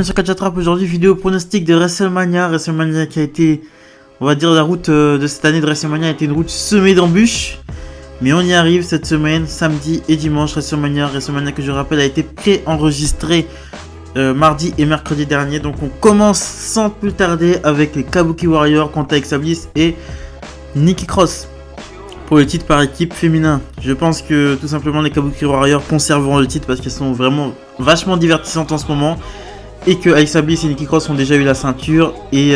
bienvenue sur Catch-Attrape. Aujourd'hui, vidéo pronostic de WrestleMania. WrestleMania qui a été, on va dire, la route de cette année de WrestleMania a été une route semée d'embûches. Mais on y arrive cette semaine, samedi et dimanche. WrestleMania que je rappelle a été pré-enregistré mardi et mercredi dernier. Donc on commence sans plus tarder avec les Kabuki Warriors contre Alexa Bliss et Nikki Cross pour le titre par équipe féminin. Je pense que tout simplement les Kabuki Warriors conserveront le titre parce qu'elles sont vraiment vachement divertissantes en ce moment et que Alexa Bliss et Nikki Cross ont déjà eu la ceinture et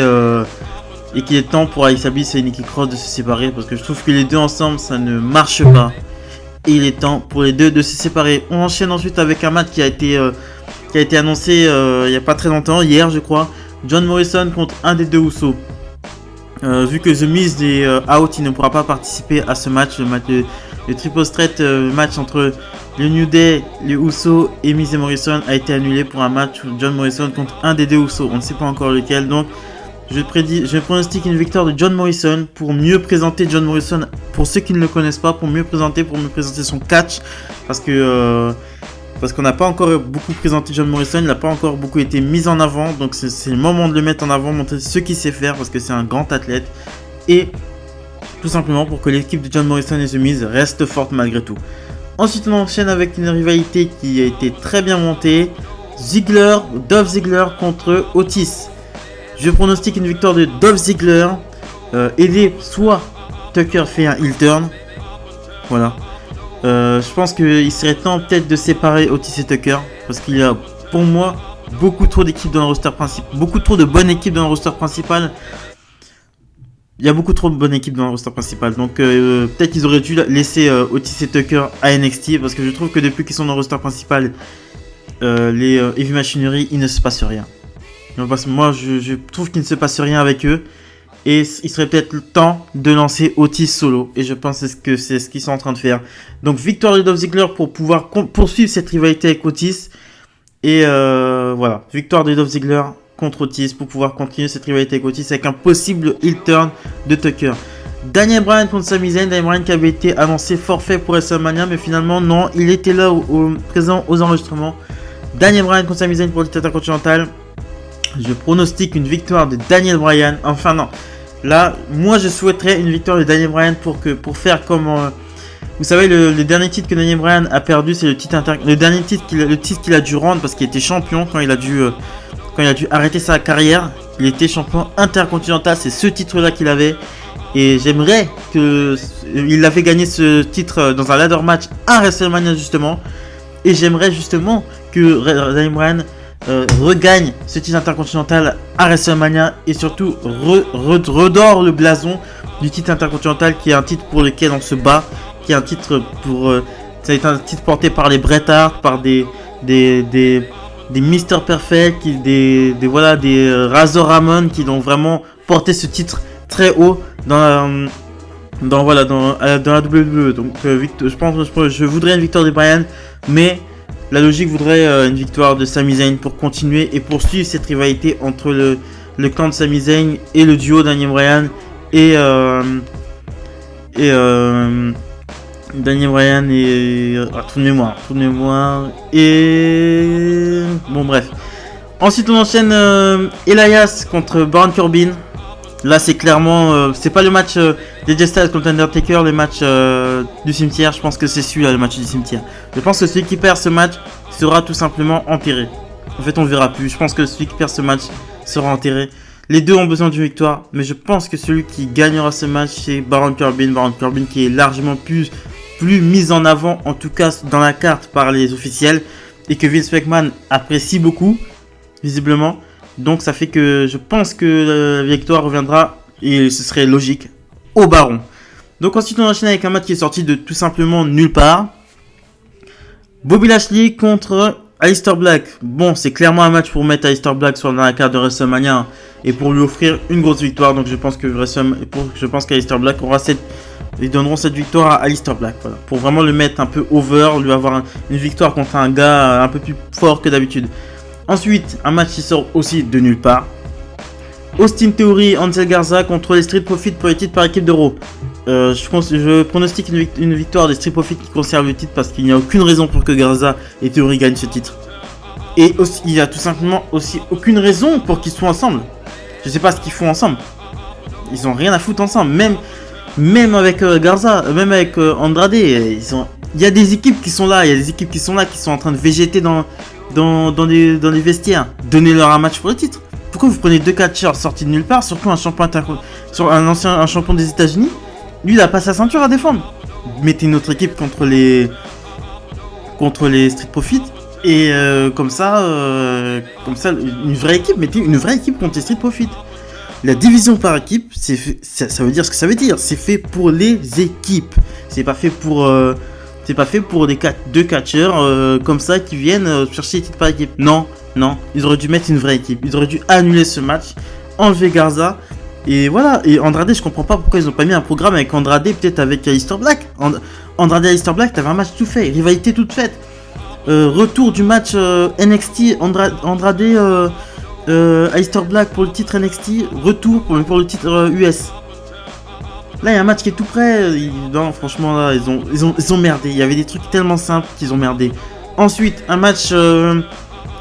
qu'il est temps pour Alexa Bliss et Nikki Cross de se séparer parce que je trouve que les deux ensemble ça ne marche pas et il est temps pour les deux de se séparer. On enchaîne ensuite avec un match qui a été annoncé il n'y a pas très longtemps, hier je crois. John Morrison contre un des deux Usos. Vu que The Miz est out, il ne pourra pas participer à ce match, le triple threat match entre le New Day, les Usos et Miz et Morrison a été annulé pour un match où John Morrison contre un des deux Usos. On ne sait pas encore lequel, donc je pronostique une victoire de John Morrison pour mieux présenter John Morrison, pour ceux qui ne le connaissent pas, pour mieux présenter son catch, parce qu'on n'a pas encore beaucoup présenté John Morrison, il n'a pas encore beaucoup été mis en avant, donc c'est le moment de le mettre en avant, montrer ce qu'il sait faire, parce que c'est un grand athlète, et tout simplement pour que l'équipe de John Morrison et The Miz reste forte malgré tout. Ensuite on enchaîne avec une rivalité qui a été très bien montée, Dolph Ziggler contre Otis. Je pronostique une victoire de Dolph Ziggler, aidé soit Tucker fait un heel turn, voilà. Je pense qu'il serait temps peut-être de séparer Otis et Tucker parce qu'il y a pour moi beaucoup trop d'équipes dans le roster principal, beaucoup trop de bonnes équipes dans le roster principal. Il y a beaucoup trop de bonnes équipes dans le roster principal, donc peut-être qu'ils auraient dû laisser Otis et Tucker à NXT parce que je trouve que depuis qu'ils sont dans le roster principal, les Heavy Machinery, il ne se passe rien. Parce que moi je trouve qu'il ne se passe rien avec eux. Et il serait peut-être le temps de lancer Otis solo. Et je pense que c'est ce qu'ils sont en train de faire. Donc victoire de Dolph Ziggler pour pouvoir poursuivre cette rivalité avec Otis. Et voilà, victoire de Dolph Ziggler contre Otis pour pouvoir continuer cette rivalité avec Otis avec un possible heel turn de Tucker. Daniel Bryan contre Sami Zayn. Daniel Bryan qui avait été annoncé forfait pour WrestleMania. Mais finalement non, il était là présent aux enregistrements. Daniel Bryan contre Sami Zayn pour le titre intercontinental. Je pronostique une victoire de Daniel Bryan. Enfin non. Là, moi je souhaiterais une victoire de Daniel Bryan pour faire comme... vous savez, le dernier titre que Daniel Bryan a perdu, c'est le titre qu'il a dû rendre parce qu'il était champion quand il a dû arrêter sa carrière. Il était champion intercontinental, c'est ce titre-là qu'il avait. Et j'aimerais qu'il avait gagné ce titre dans un ladder match à WrestleMania justement. Et j'aimerais justement que Daniel Bryan regagne ce titre intercontinental à WrestleMania et surtout redore le blason du titre intercontinental qui est un titre pour lequel on se bat, qui est un titre ça a été un titre porté par les Bret Hart, par des Mr Perfect, des Razor Ramon qui ont vraiment porté ce titre très haut dans la WWE. Donc je voudrais une victoire de Bryan, mais la logique voudrait une victoire de Sami Zayn pour continuer et poursuivre cette rivalité entre le camp de Sami Zayn et le duo Daniel Bryan Daniel Bryan et trou de mémoire et bon bref. Ensuite on enchaîne Elias contre Baron Corbin. Là c'est clairement c'est pas le match des Styles contre Undertaker, le match du cimetière. Je pense que c'est celui-là le match du cimetière. Je pense que celui qui perd ce match sera tout simplement enterré. En fait on verra plus. Je pense que celui qui perd ce match sera enterré. Les deux ont besoin d'une victoire, mais je pense que celui qui gagnera ce match c'est Baron Corbin. Baron Corbin qui est largement plus mis en avant, en tout cas dans la carte par les officiels, et que Vince McMahon apprécie beaucoup visiblement. Donc ça fait que je pense que la victoire reviendra, et ce serait logique, au Baron. Donc ensuite on enchaîne avec un match qui est sorti de tout simplement nulle part. Bobby Lashley contre Aleister Black. Bon, c'est clairement un match pour mettre Aleister Black sur la carte de WrestleMania et pour lui offrir une grosse victoire. Donc je pense qu'Aleister Black ils donneront cette victoire à Aleister Black, voilà, pour vraiment le mettre un peu over, lui avoir une victoire contre un gars un peu plus fort que d'habitude. Ensuite, un match qui sort aussi de nulle part. Austin Theory, Angel Garza contre les Street Profits pour le titre par équipe de Raw. Je pronostique une victoire des Street Profits qui conserve le titre parce qu'il n'y a aucune raison pour que Garza et Theory gagnent ce titre. Et aussi, il y a tout simplement aussi aucune raison pour qu'ils soient ensemble. Je sais pas ce qu'ils font ensemble. Ils ont rien à foutre ensemble. Même avec Garza, même avec Andrade, il y a des équipes qui sont là. Il y a des équipes qui sont là, qui sont en train de végéter dans les vestiaires. Donnez-leur un match pour le titre. Pourquoi vous prenez deux catcheurs sortis de nulle part, surtout un champion un champion des États-Unis? Lui, il a pas sa ceinture à défendre. Mettez une autre équipe contre les Street Profits. Et comme ça, une vraie équipe, mettez une vraie équipe contre les Street Profits. La division par équipe, ça veut dire ce que ça veut dire. C'est fait pour les équipes. C'est pas fait pour deux catcheurs comme ça qui viennent chercher les titres par équipe. Non, ils auraient dû mettre une vraie équipe. Ils auraient dû annuler ce match, enlever Garza. Et voilà. Et Andrade, je comprends pas pourquoi ils ont pas mis un programme avec Andrade, peut-être avec Aleister Black. Andrade et Aleister Black, t'avais un match tout fait, rivalité toute faite. Retour du match NXT, Andrade Aleister Black pour le titre NXT, retour pour le titre US. Là, il y a un match qui est tout prêt. Non, franchement, là, ils ont merdé. Il y avait des trucs tellement simples qu'ils ont merdé. Ensuite, un match, une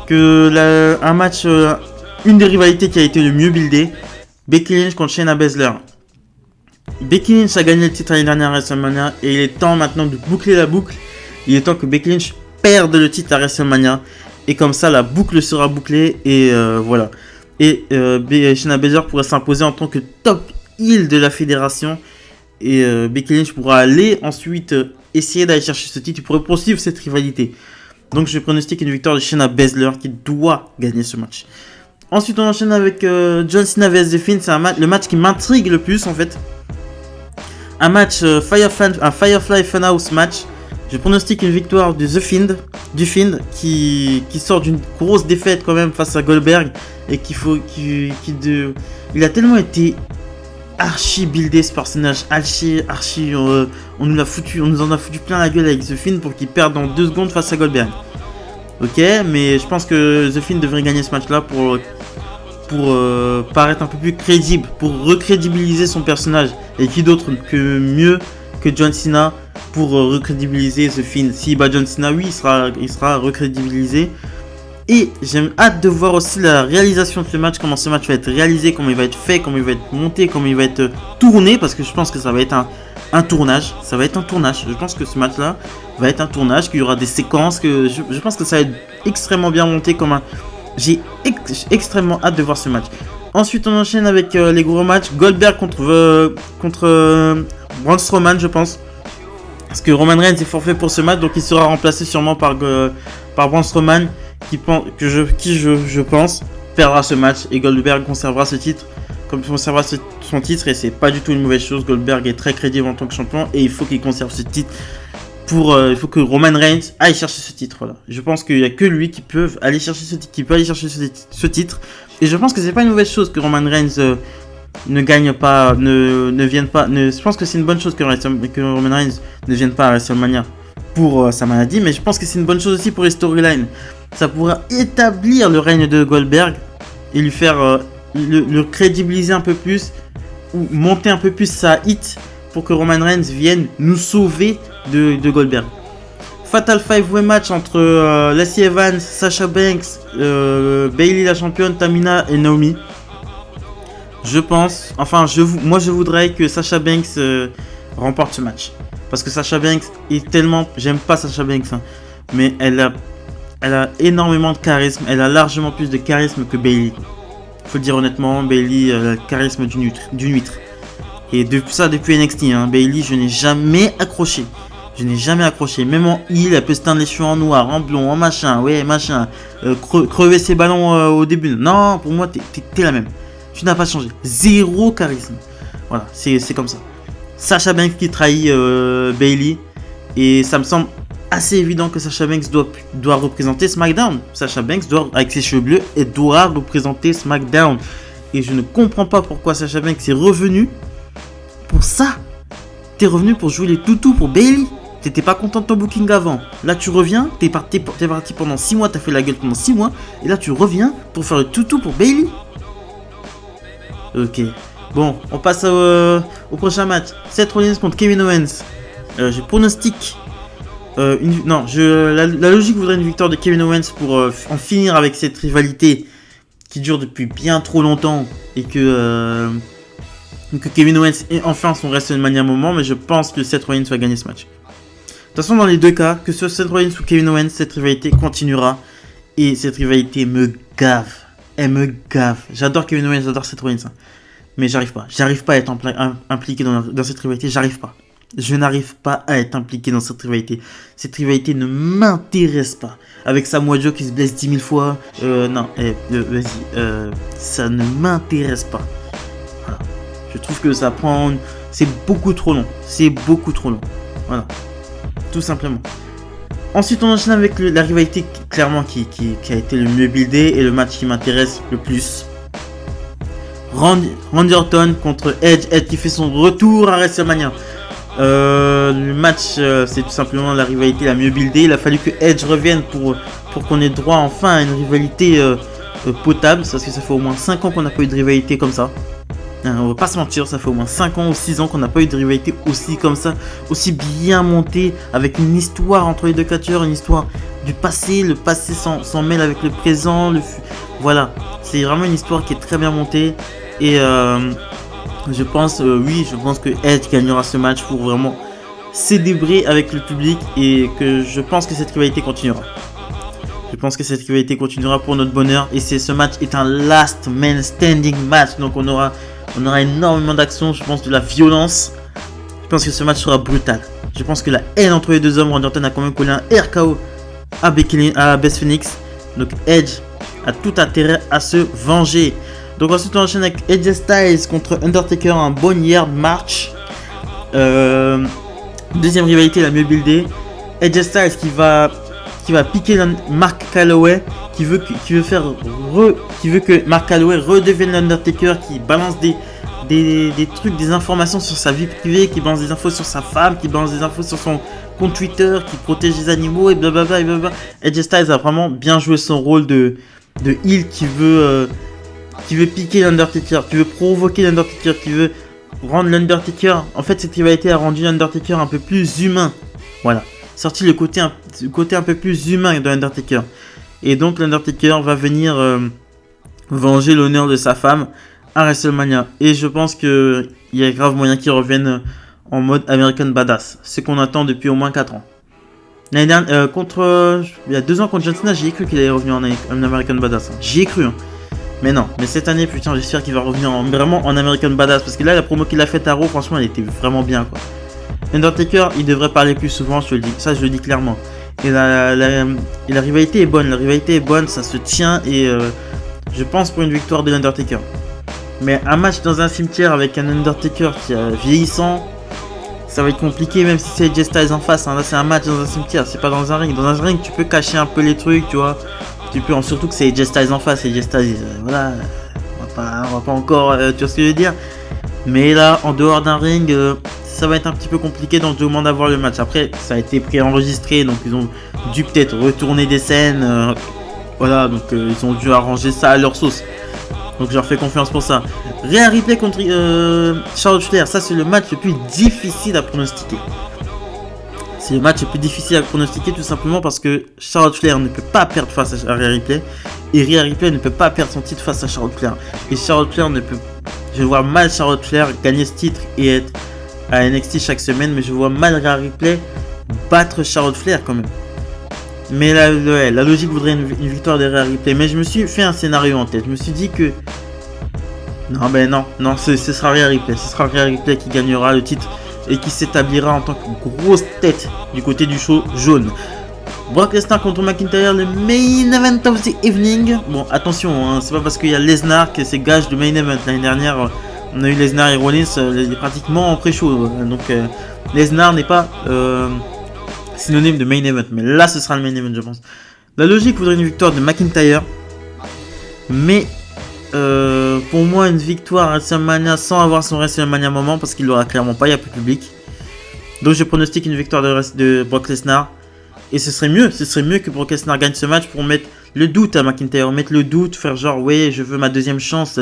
des rivalités qui a été le mieux buildé, Becky Lynch contre Shayna Baszler. Becky Lynch a gagné le titre l'année dernière à WrestleMania et il est temps maintenant de boucler la boucle. Il est temps que Becky Lynch perde le titre à WrestleMania. Et comme ça, la boucle sera bouclée. Et voilà. Et Shayna Baszler pourra s'imposer en tant que top heel de la fédération. Et Becky Lynch pourra aller ensuite essayer d'aller chercher ce titre. Il pourrait poursuivre cette rivalité. Donc je pronostique une victoire de Shayna Baszler qui doit gagner ce match. Ensuite, on enchaîne avec John Cena vs The Fiend. C'est le match qui m'intrigue le plus en fait. Un match un Firefly Funhouse match. Je pronostique une victoire de The Fiend, du Fiend, qui sort d'une grosse défaite quand même face à Goldberg et il a tellement été archi buildé ce personnage, on nous en a foutu plein la gueule avec The Fiend pour qu'il perde en 2 secondes face à Goldberg. Ok, mais je pense que The Fiend devrait gagner ce match-là pour paraître un peu plus crédible, pour recrédibiliser son personnage. Et qui d'autre que mieux que John Cena pour recrédibiliser The Fiend. S'il bat John Cena, oui, il sera recrédibilisé. Et j'ai hâte de voir aussi la réalisation de ce match, comment ce match va être réalisé, comment il va être fait, comment il va être monté, comment il va être tourné, parce que je pense que ça va être un tournage. Ça va être un tournage. Je pense que ce match-là va être un tournage, qu'il y aura des séquences, je pense que ça va être extrêmement bien monté comme J'ai extrêmement hâte de voir ce match. Ensuite, on enchaîne avec les gros matchs. Goldberg contre Braun Strowman, je pense. Parce que Roman Reigns est forfait pour ce match, donc il sera remplacé sûrement par Braun Strowman, qui je pense perdra ce match et Goldberg conservera ce titre, son titre, et c'est pas du tout une mauvaise chose. Goldberg est très crédible en tant que champion et il faut qu'il conserve ce titre. Il faut que Roman Reigns aille chercher ce titre là. Je pense qu'il n'y a que lui qui peut aller chercher ce titre. Et je pense que c'est pas une mauvaise chose que Roman Reigns ne gagne pas, ne vienne pas. Je pense que c'est une bonne chose que Roman Reigns ne vienne pas à WrestleMania pour sa maladie, mais je pense que c'est une bonne chose aussi pour les storylines. Ça pourra établir le règne de Goldberg et lui faire le crédibiliser un peu plus, ou monter un peu plus sa hit pour que Roman Reigns vienne nous sauver de Goldberg. Fatal 5-way match entre Lacey Evans, Sasha Banks, Bayley la championne, Tamina et Naomi. Je pense, moi je voudrais que Sasha Banks remporte ce match. Parce que Sasha Banks est tellement... J'aime pas Sasha Banks, hein, mais elle a énormément de charisme. Elle a largement plus de charisme que Bayley. Faut le dire honnêtement, Bayley a le charisme d'une huître. Et depuis NXT, hein, Bayley, je n'ai jamais accroché. Même en heel, elle peut se teindre les cheveux en noir, en blond, en machin, crever ses ballons au début. Non, pour moi, t'es la même. Tu n'as pas changé. Zéro charisme. Voilà, c'est comme ça. Sasha Banks qui trahit Bayley. Et ça me semble assez évident que Sasha Banks doit représenter SmackDown. Sasha Banks avec ses cheveux bleus, elle doit représenter SmackDown. Et je ne comprends pas pourquoi Sasha Banks est revenue pour ça. T'es revenu pour jouer les toutous pour Bayley. T'étais pas content de ton booking avant. Là tu reviens, t'es parti pendant 6 mois, t'as fait la gueule pendant 6 mois. Et là tu reviens pour faire le toutou pour Bayley. Ok. Bon, on passe au prochain match. Seth Rollins contre Kevin Owens. Je pronostique Non, la logique voudrait une victoire de Kevin Owens pour en finir avec cette rivalité qui dure depuis bien trop longtemps et que Kevin Owens ait enfin son WrestleMania moment, mais je pense que Seth Rollins va gagner ce match. De toute façon, dans les deux cas, que ce soit Seth Rollins ou Kevin Owens, cette rivalité continuera et cette rivalité me gave. Elle me gave. J'adore Kevin Owens, j'adore Seth Rollins, hein. Mais j'arrive pas à être impliqué dans cette rivalité, j'arrive pas. Je n'arrive pas à être impliqué dans cette rivalité. Cette rivalité ne m'intéresse pas. Avec Samoa Joe qui se blesse 10 000 fois. Non, vas-y. Ça ne m'intéresse pas. Voilà. Je trouve que ça prend... C'est beaucoup trop long. C'est beaucoup trop long. Voilà. Tout simplement. Ensuite, on enchaîne avec la rivalité clairement qui a été le mieux buildé et le match qui m'intéresse le plus. Randy Orton contre Edge. Edge qui fait son retour à WrestleMania. Le match, c'est tout simplement la rivalité la mieux buildée. Il a fallu que Edge revienne pour qu'on ait droit enfin à une rivalité potable. Parce que ça fait au moins 5 ans qu'on n'a pas eu de rivalité comme ça. On va pas se mentir, ça fait au moins 5 ans ou 6 ans qu'on n'a pas eu de rivalité aussi comme ça, aussi bien montée, avec une histoire entre les deux catcheurs, une histoire du passé. Le passé s'en mêle avec le présent. Voilà, c'est vraiment une histoire qui est très bien montée. Et je pense que Edge gagnera ce match pour vraiment célébrer avec le public et que je pense que cette rivalité continuera. Je pense que cette rivalité continuera pour notre bonheur et ce match est un last man standing match, donc on aura énormément d'action, je pense de la violence. Je pense que ce match sera brutal. Je pense que la haine entre les deux hommes, Randy Orton a quand même collé un RKO à Beth Phoenix, donc Edge a tout intérêt à se venger. Donc ensuite on enchaîne avec AJ Styles contre Undertaker, un boneyard match. Deuxième rivalité la mieux buildée. AJ Styles qui va piquer Mark Calloway, qui veut que Mark Calloway redevienne l'Undertaker, qui balance des trucs, des informations sur sa vie privée, qui balance des infos sur sa femme, qui balance des infos sur son compte Twitter, qui protège les animaux et blablabla et blablabla. AJ Styles a vraiment bien joué son rôle de heel qui veut piquer l'Undertaker, qui veut provoquer l'Undertaker, qui veut rendre l'Undertaker... En fait, cette rivalité a rendu l'Undertaker un peu plus humain. Voilà. Sorti le côté un peu plus humain de l'Undertaker. Et donc, l'Undertaker va venir venger l'honneur de sa femme à WrestleMania. Et je pense qu'il y a grave moyen qu'il revienne en mode American Badass. Ce qu'on attend depuis au moins 4 ans. L'année dernière, il y a 2 ans contre John Cena, j'y ai cru qu'il allait revenir en American Badass. Hein. J'y ai cru, hein. Mais non, mais cette année, putain, j'espère qu'il va revenir vraiment en American Badass. Parce que là, la promo qu'il a faite à Raw, franchement, elle était vraiment bien, quoi. Undertaker, il devrait parler plus souvent, je te le dis. Ça, je le dis clairement. Et la rivalité est bonne. Ça se tient. Et je pense pour une victoire de l'Undertaker. Mais un match dans un cimetière avec un Undertaker qui est vieillissant, ça va être compliqué, même si c'est AJ Styles en face. Hein. Là, c'est un match dans un cimetière, c'est pas dans un ring. Dans un ring, tu peux cacher un peu les trucs, tu vois. Surtout que c'est AJ Styles en face, AJ Styles, voilà, on va pas encore, tu vois ce que je veux dire. Mais là, en dehors d'un ring, ça va être un petit peu compliqué, donc je demande à voir le match. Après, ça a été préenregistré, donc ils ont dû peut-être retourner des scènes, voilà, donc ils ont dû arranger ça à leur sauce. Donc je leur fais confiance pour ça. Rhea Ripley contre Charlotte Flair, ça c'est le match le plus difficile à pronostiquer. C'est le match le plus difficile à pronostiquer tout simplement parce que Charlotte Flair ne peut pas perdre face à Rhea Ripley. Et Rhea Ripley ne peut pas perdre son titre face à Charlotte Flair. Et Charlotte Flair ne peut... Je vois mal Charlotte Flair gagner ce titre et être à NXT chaque semaine. Mais je vois mal Rhea Ripley battre Charlotte Flair quand même. Mais la logique voudrait une victoire de Rhea Ripley. Mais je me suis fait un scénario en tête. Je me suis dit que... Non, ce sera Rhea Ripley. Ce sera Rhea Ripley qui gagnera le titre et qui s'établira en tant que grosse tête du côté du show jaune. Brock Lesnar contre McIntyre, le main event of the evening. Bon, attention, hein, c'est pas parce qu'il y a Lesnar que c'est gage de main event. L'année dernière, on a eu Lesnar et Rollins pratiquement en pré-show. Donc, Lesnar n'est pas synonyme de main event. Mais là, ce sera le main event, je pense. La logique voudrait une victoire de McIntyre. Mais... pour moi, une victoire à WrestleMania sans avoir son WrestleMania moment parce qu'il l'aura clairement pas, il n'y a plus de public. Donc je pronostique une victoire de Brock Lesnar. Et ce serait mieux que Brock Lesnar gagne ce match pour mettre le doute à McIntyre, faire genre ouais, je veux ma deuxième chance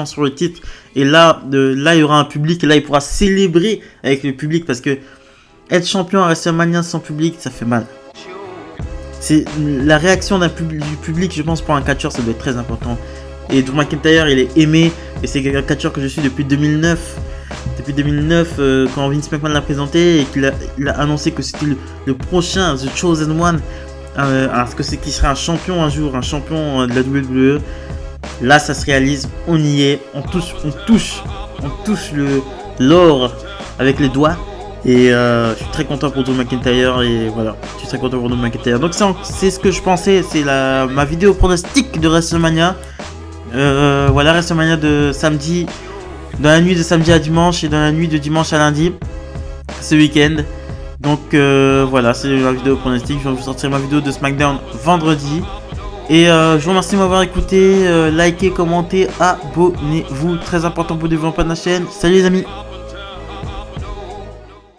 sur le titre. Et là, il y aura un public et là il pourra célébrer avec le public parce que être champion à WrestleMania sans public, ça fait mal. C'est la réaction du public, je pense, pour un catcheur, ça doit être très important. Et Drew McIntyre, il est aimé, et c'est un catcheur que je suis depuis 2009. Depuis 2009, quand Vince McMahon l'a présenté et qu'il a annoncé que c'était le prochain, The Chosen One, que c'est qu'il serait un champion un jour, un champion de la WWE. Là, ça se réalise, on y est, on touche l'or avec les doigts. Et je suis très content pour Drew McIntyre et voilà, je suis très content pour Drew McIntyre. Donc c'est ce que je pensais, c'est ma vidéo pronostic de WrestleMania. Voilà, WrestleMania de samedi, dans la nuit de samedi à dimanche et dans la nuit de dimanche à lundi, ce week-end. Donc voilà, c'est ma vidéo pronostic. Je vais vous sortir ma vidéo de SmackDown vendredi. Et je vous remercie de m'avoir écouté. Likez, commentez, abonnez-vous. Très important, abonnez-vous pas de la chaîne. Salut les amis.